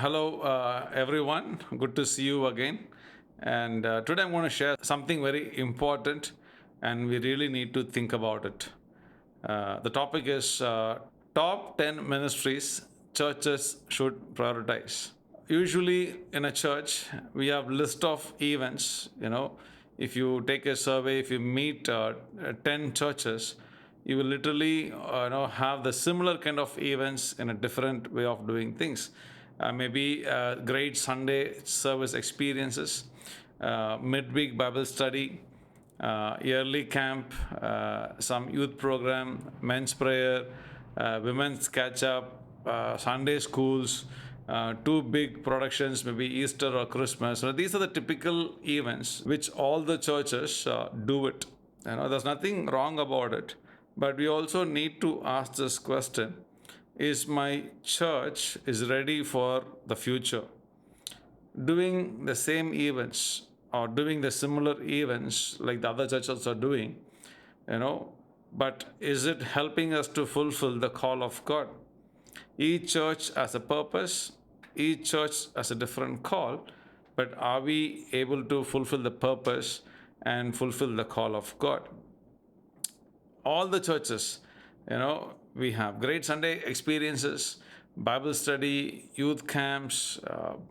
Hello, everyone. Good to see you again. And today I'm going to share something very important, and we really need to think about it. The topic is top 10 ministries churches should prioritize. Usually, in a church, we have list of events. If you take a survey, if you meet 10 churches, you will literally have the similar kind of events in a different way of doing things. Maybe great Sunday service experiences, midweek Bible study, yearly camp, some youth program, men's prayer, women's catch up, Sunday schools, two big productions, maybe Easter or Christmas. So these are the typical events which all the churches do it. There's nothing wrong about it, but we also need to ask this question: is my church is ready for the future? Doing the same events or doing the similar events like the other churches are doing, but is it helping us to fulfill the call of God? Each church has a purpose, each church has a different call, but are we able to fulfill the purpose and fulfill the call of God? All the churches, we have great Sunday experiences, Bible study, youth camps,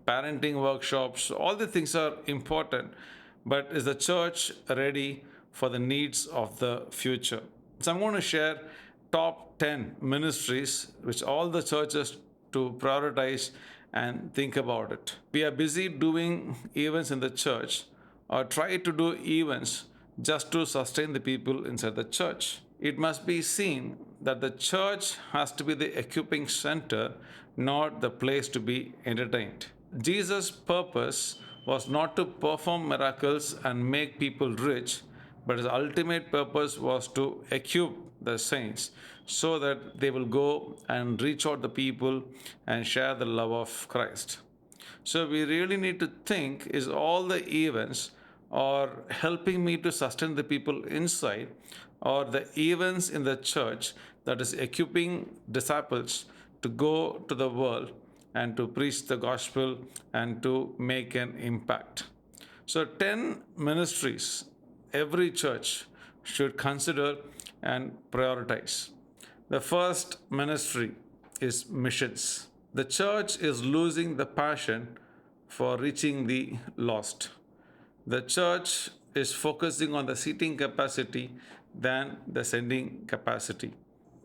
parenting workshops. All the things are important, but is the church ready for the needs of the future? So I'm going to share top 10 ministries which all the churches to prioritize and think about it. We are busy doing events in the church or try to do events just to sustain the people inside the church. It must be seen that the church has to be the equipping center, not the place to be entertained. Jesus' purpose was not to perform miracles and make people rich, but his ultimate purpose was to equip the saints so that they will go and reach out the people and share the love of Christ. So we really need to think, is all the events or helping me to sustain the people inside, or the events in the church that is equipping disciples to go to the world and to preach the gospel and to make an impact? So 10 ministries every church should consider and prioritize. The first ministry is missions. The church is losing the passion for reaching the lost. The church is focusing on the seating capacity than the sending capacity.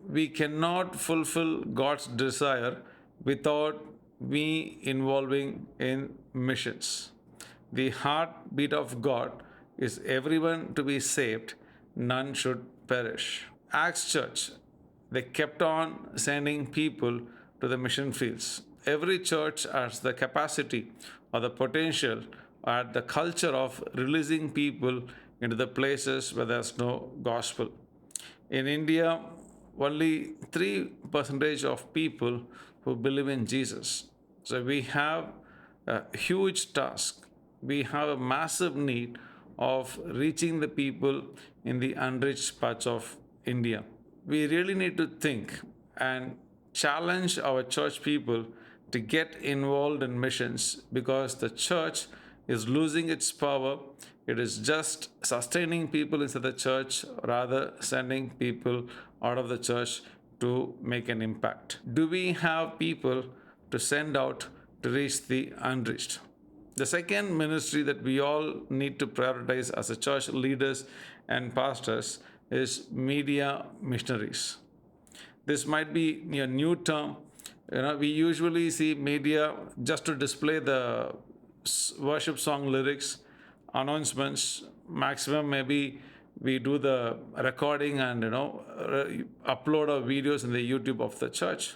We cannot fulfill God's desire without we involving in missions. The heartbeat of God is everyone to be saved, none should perish. Acts Church, they kept on sending people to the mission fields. Every church has the capacity or the potential or the culture of releasing people into the places where there's no gospel. In India, only 3% of people who believe in Jesus. So we have a huge task. We have a massive need of reaching the people in the unreached parts of India. We really need to think and challenge our church people to get involved in missions, because the church is losing its power. It is just sustaining people inside the church rather sending people out of the church to make an impact. Do we have people to send out to reach the unreached? The second ministry that we all need to prioritize as a church leaders and pastors is media missionaries. This might be a new term. We usually see media just to display the worship song lyrics, announcements. Maximum maybe we do the recording and upload our videos in the YouTube of the church.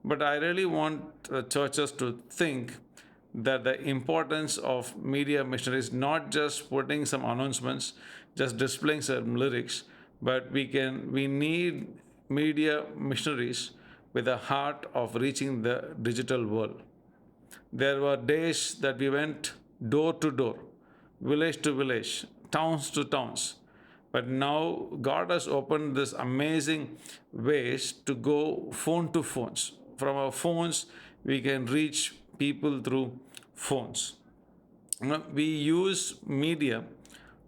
But I really want the churches to think that the importance of media missionaries, not just putting some announcements, just displaying some lyrics, but we need media missionaries with a heart of reaching the digital world. There were days that we went door to door, village to village, towns to towns. But now God has opened this amazing ways to go phone to phones. From our phones, we can reach people through phones. We use media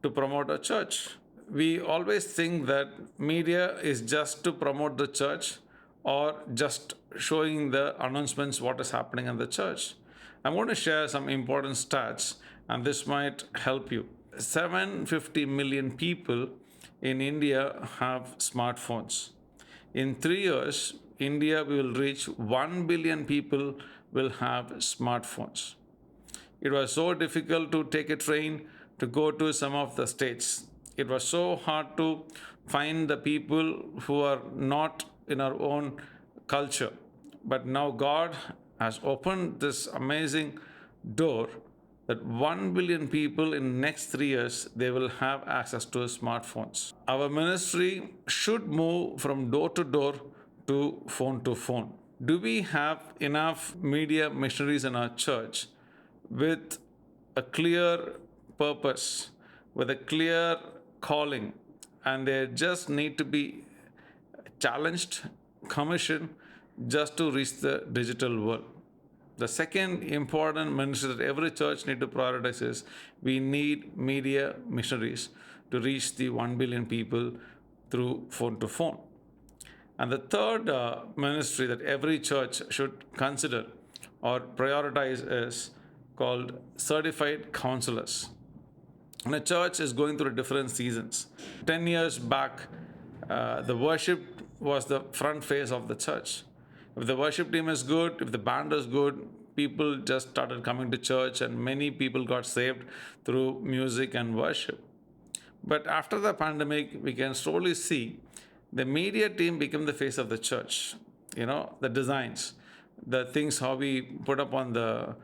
to promote a church. We always think that media is just to promote the church or just showing the announcements what is happening in the church. I'm going to share some important stats and this might help you. 750 million people in India have smartphones. In 3 years, India will reach 1 billion people will have smartphones. It was so difficult to take a train to go to some of the states. It was so hard to find the people who are not in our own culture. But now God has opened this amazing door that 1 billion people in next 3 years they will have access to smartphones. Our ministry should move from door to phone. Do we have enough media missionaries in our church with a clear purpose, with a clear calling, and they just need to be challenged, commissioned just to reach the digital world? The second important ministry that every church need to prioritize is we need media missionaries to reach the 1 billion people through phone to phone. And the third ministry that every church should consider or prioritize is called certified counselors. And a church is going through different seasons. 10 years back, the worship was the front face of the church. If the worship team is good, if the band is good, people just started coming to church and many people got saved through music and worship. But after the pandemic, we can slowly see the media team become the face of the church. The designs, the things how we put up on the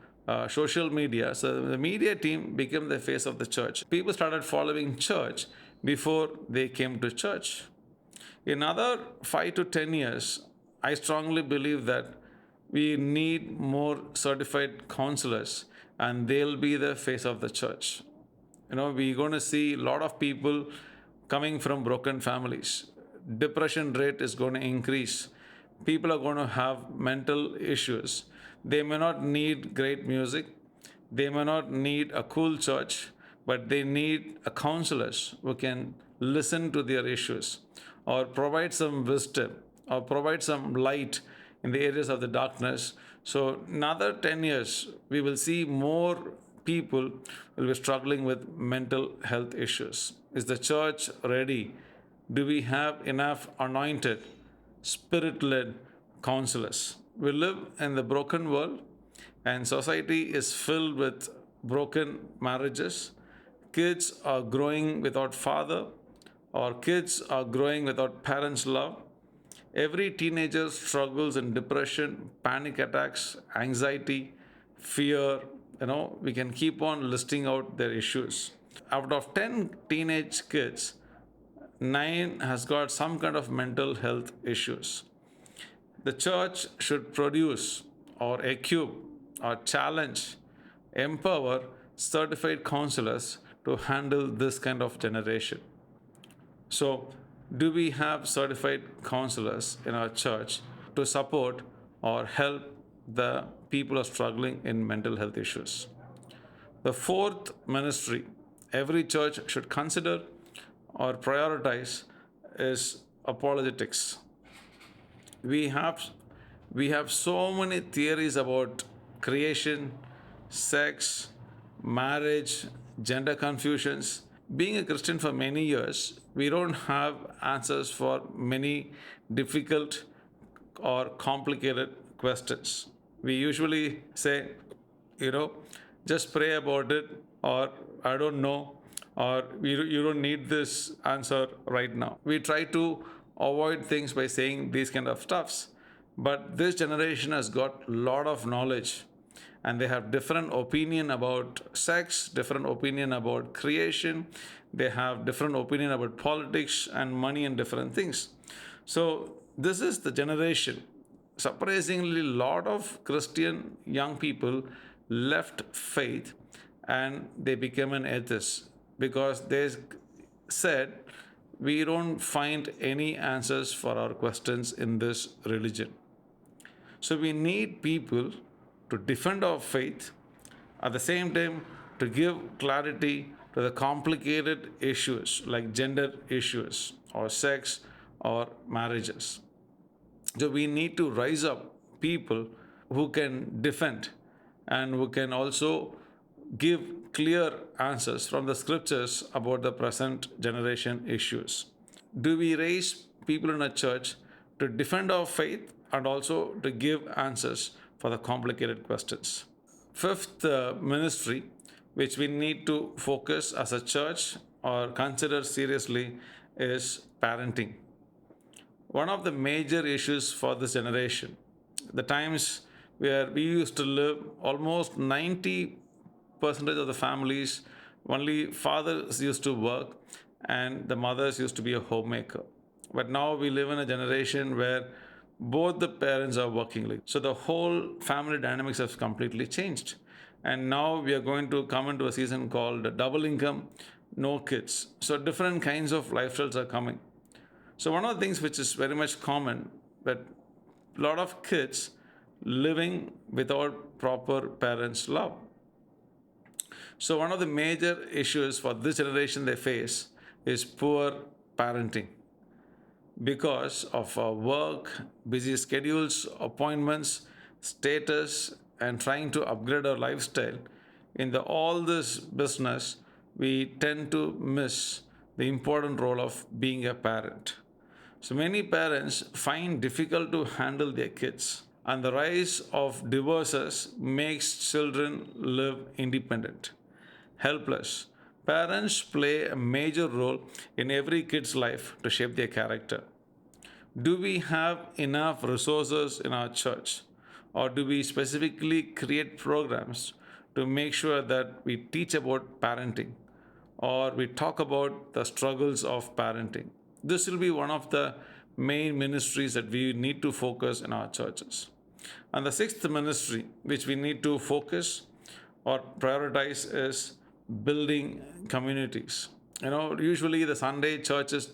social media. So the media team became the face of the church. People started following church before they came to church. In another 5 to 10 years, I strongly believe that we need more certified counselors and they'll be the face of the church. We're going to see a lot of people coming from broken families. Depression rate is going to increase. People are going to have mental issues. They may not need great music. They may not need a cool church, but they need a counselors who can listen to their issues or provide some wisdom or provide some light in the areas of the darkness. So another 10 years, we will see more people will be struggling with mental health issues. Is the church ready? Do we have enough anointed, spirit-led counselors? We live in the broken world and society is filled with broken marriages. Kids are growing without father or kids are growing without parents' love. Every teenager struggles in depression, panic attacks, anxiety, fear. We can keep on listing out their issues. Out of 10 teenage kids, 9 has got some kind of mental health issues. The church should produce or equip or challenge, empower certified counselors to handle this kind of generation. So, do we have certified counselors in our church to support or help the people who are struggling in mental health issues? The fourth ministry every church should consider or prioritize is apologetics. We have so many theories about creation, sex, marriage, gender confusions. Being a Christian for many years, we don't have answers for many difficult or complicated questions. We usually say, just pray about it, or I don't know, or you don't need this answer right now. We try to avoid things by saying these kind of stuffs. But this generation has got a lot of knowledge and they have different opinion about sex, different opinion about creation. They have different opinion about politics and money and different things. So this is the generation. Surprisingly, a lot of Christian young people left faith and they became an atheist because they said, we don't find any answers for our questions in this religion. So we need people to defend our faith, at the same time to give clarity to the complicated issues like gender issues or sex or marriages. So we need to rise up people who can defend and who can also give clear answers from the scriptures about the present generation issues. Do we raise people in a church to defend our faith and also to give answers for the complicated questions? Fifth ministry, which we need to focus as a church or consider seriously, is parenting. One of the major issues for this generation, the times where we used to live, almost 90% of the families, only fathers used to work and the mothers used to be a homemaker. But now we live in a generation where both the parents are working. So the whole family dynamics have completely changed. And now we are going to come into a season called double income, no kids. So different kinds of lifestyles are coming. So one of the things which is very much common, that a lot of kids living without proper parents' love. So one of the major issues for this generation they face is poor parenting because of work, busy schedules, appointments, status, and trying to upgrade our lifestyle. In all this business, we tend to miss the important role of being a parent. So many parents find difficult to handle their kids, and the rise of divorces makes children live independent, helpless. Parents play a major role in every kid's life to shape their character. Do we have enough resources in our church, or do we specifically create programs to make sure that we teach about parenting or we talk about the struggles of parenting? This will be one of the main ministries that we need to focus in our churches. And the sixth ministry, which we need to focus or prioritize, is building communities. Usually the Sunday churches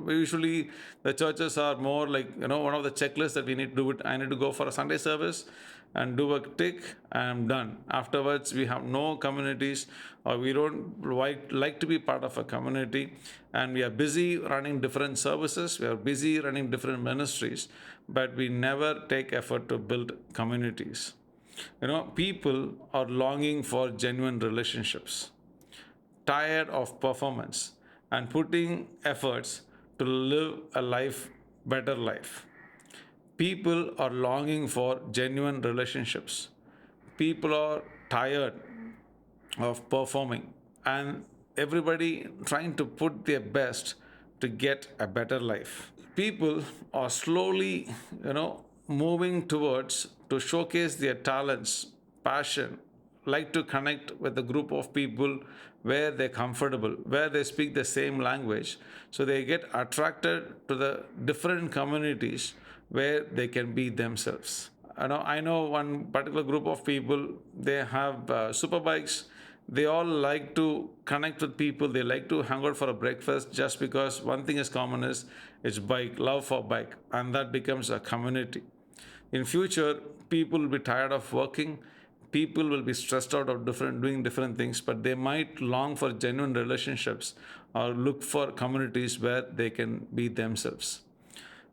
usually the churches are more like, one of the checklists that we need to do it. I need to go for a Sunday service and do a tick, I'm done. Afterwards, we have no communities, or we don't like to be part of a community, and we are busy running different services, we are busy running different ministries, but we never take effort to build communities. People are longing for genuine relationships, tired of performance, and putting efforts to live a better life. People are longing for genuine relationships. People are tired of performing, and everybody trying to put their best to get a better life. People are slowly, moving towards to showcase their talents, passion, like to connect with a group of people where they're comfortable, where they speak the same language. So they get attracted to the different communities where they can be themselves. I know one particular group of people, they have super bikes. They all like to connect with people. They like to hang out for a breakfast just because one thing is common is it's bike, love for bike, and that becomes a community. In future, people will be tired of working. People will be stressed out of doing different things, but they might long for genuine relationships or look for communities where they can be themselves.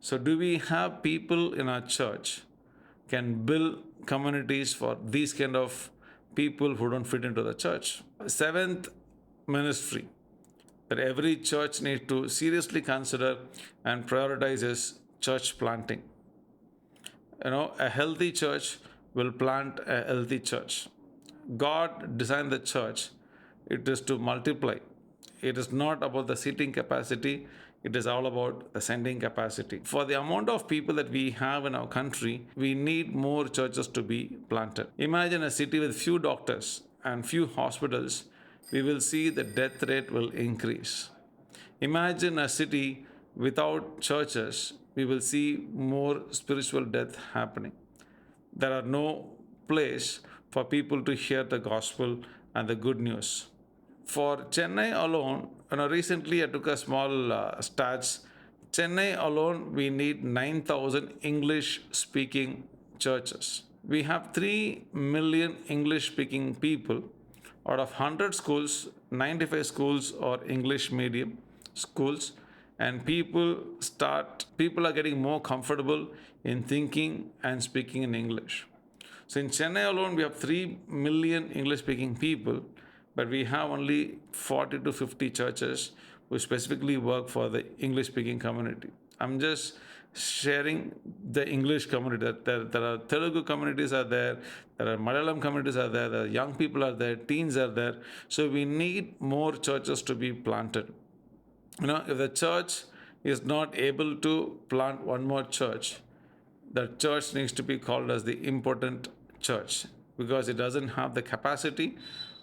So do we have people in our church can build communities for these kind of people who don't fit into the church? Seventh ministry that every church needs to seriously consider and prioritize is church planting. A healthy church will plant a healthy church. God designed the church. It is to multiply. It is not about the seating capacity. It is all about the sending capacity. For the amount of people that we have in our country, we need more churches to be planted. Imagine a city with few doctors and few hospitals. We will see the death rate will increase. Imagine a city without churches. We will see more spiritual death happening. There are no place for people to hear the gospel and the good news. For Chennai alone, recently I took a small stats. Chennai alone, we need 9,000 English-speaking churches. We have 3 million English speaking people. Out of 100 schools, 95 schools are English medium schools, and people are getting more comfortable in thinking and speaking in English. So in Chennai alone, we have 3 million English speaking people, but we have only 40 to 50 churches who specifically work for the English speaking community. I'm just sharing the English community. There are Telugu communities are there are Malayalam communities are there are young people are there, teens are there. So we need more churches to be planted. If the church is not able to plant one more church, the church needs to be called as the impotent church, because it doesn't have the capacity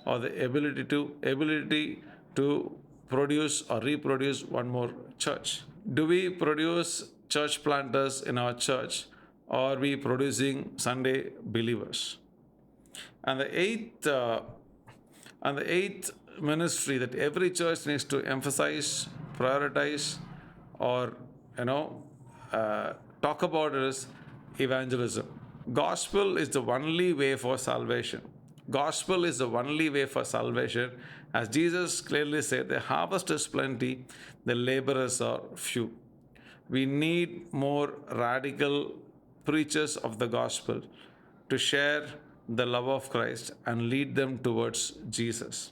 or the ability to produce or reproduce one more church. Do we produce church planters in our church, or are we producing Sunday believers? And the eighth ministry that every church needs to emphasize, prioritize, or you know talk about is evangelism. Gospel is the only way for salvation. Gospel is the only way for salvation. As Jesus clearly said, the harvest is plenty, the laborers are few. We need more radical preachers of the gospel to share the love of Christ and lead them towards Jesus.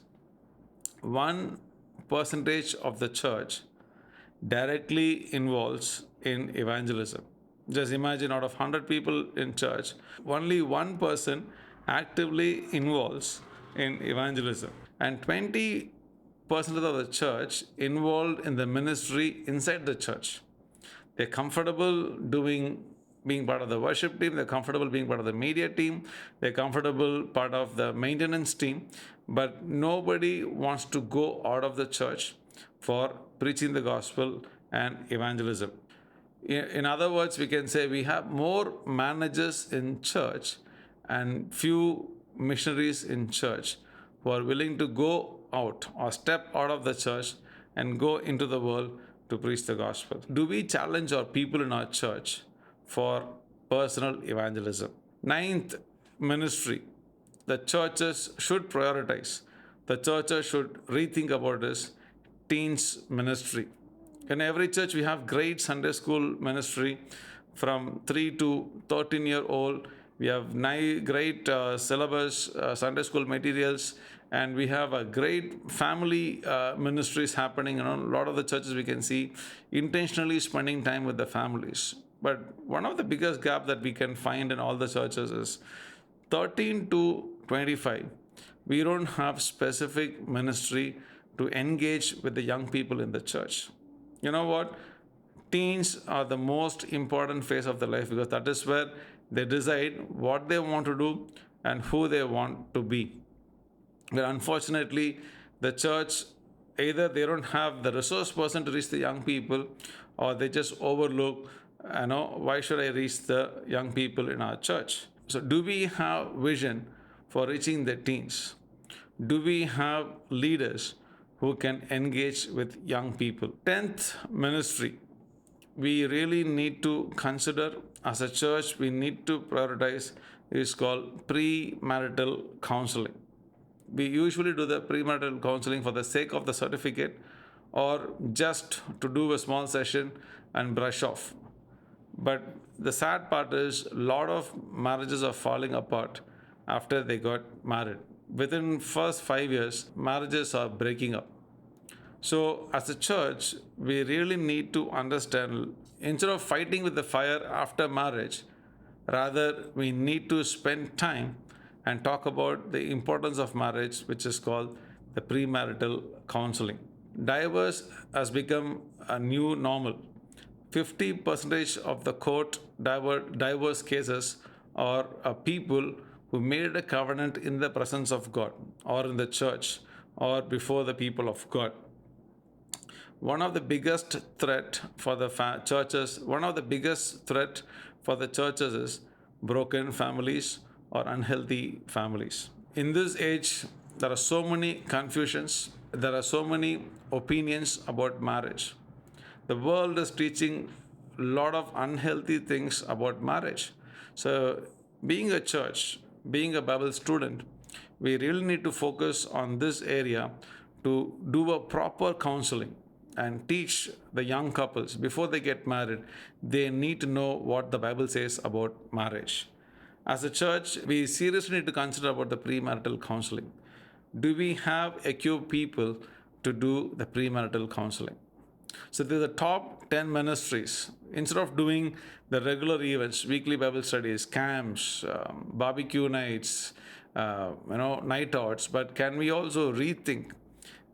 1% of the church directly involves in evangelism. Just imagine, out of 100 people in church, only one person actively involves in evangelism, and 20% of the church involved in the ministry inside the church. They're comfortable being part of the worship team, they're comfortable being part of the media team, they're comfortable part of the maintenance team, but nobody wants to go out of the church for preaching the gospel and evangelism. In other words, we can say we have more managers in church and few missionaries in church who are willing to go out or step out of the church and go into the world to preach the gospel. Do we challenge our people in our church for personal evangelism? Ninth ministry, the churches should prioritize. The churches should rethink about this teens ministry. In every church, we have great Sunday school ministry from 3 to 13-year-old. We have great syllabus, Sunday school materials, and we have a great family ministries happening. A lot of the churches we can see intentionally spending time with the families. But one of the biggest gap that we can find in all the churches is 13 to 25. We don't have specific ministry to engage with the young people in the church. You know what? Teens are the most important phase of their life, because that is where they decide what they want to do and who they want to be. But unfortunately, the church, either they don't have the resource person to reach the young people, or they just overlook, why should I reach the young people in our church? So do we have vision for reaching the teens? Do we have leaders who can engage with young people? 10th ministry, we really need to consider as a church, we need to prioritize, is called pre-marital counseling. We usually do the pre-marital counseling for the sake of the certificate, or just to do a small session and brush off. But the sad part is, a lot of marriages are falling apart after they got married. Within first 5 years, marriages are breaking up. So as a church, we really need to understand, instead of fighting with the fire after marriage, rather we need to spend time and talk about the importance of marriage, which is called the premarital counseling. Divorce has become a new normal. 50% of the court divorce cases are people who made a covenant in the presence of God, or in the church, or before the people of God. One of the biggest threat for the churches is broken families or unhealthy families. In this age, there are so many confusions, there are so many opinions about marriage. The world is teaching a lot of unhealthy things about marriage. So being a church, being a Bible student, we really need to focus on this area to do a proper counseling and teach the young couples before they get married. They need to know what the Bible says about marriage. As a church, we seriously need to consider about the premarital counseling. Do we have equipped people to do the premarital counseling? So these are the top 10 ministries. Instead of doing the regular events, weekly Bible studies, camps, barbecue nights, night outs, but can we also rethink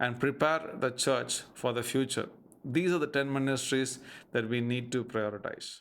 and prepare the church for the future? These are the 10 ministries that we need to prioritize.